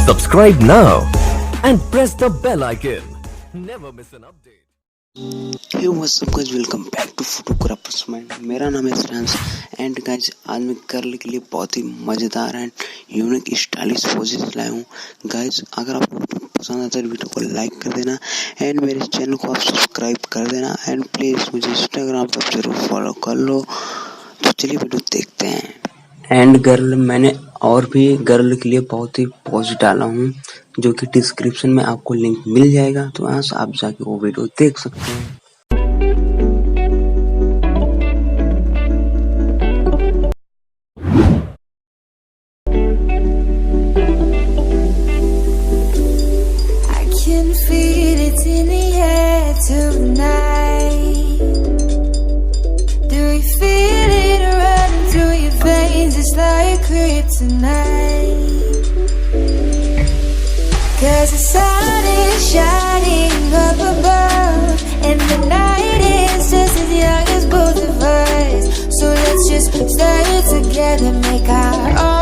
Subscribe now and press the bell icon. Never miss an update. Hey what's up guys, welcome back to photographers mind. मेरा नाम है Shreyansh and guys आज मैं girl के लिए बहुत ही मज़ेदार एंड यूनिक स्टाइलिश पोजेस लाया हूँ। गाइस अगर आपको पसंद आता है वीडियो को लाइक कर देना एंड मेरे चैनल को आप सब्सक्राइब कर देना एंड प्लीज़ मुझे इंस्टाग्राम पर जरूर फॉलो कर लो। तो चलिए वीडियो देखते हैं। एंड गर्ल मैंने और भी गर्ल के लिए बहुत ही पोज डाला हूँ जो कि डिस्क्रिप्शन में आपको लिंक मिल जाएगा, तो वहाँ से आप जाके वो वीडियो देख सकते हैं। It's like kryptonite, 'cause the sun is shining up above and the night is just as young as both of us. So let's just stay together, make our own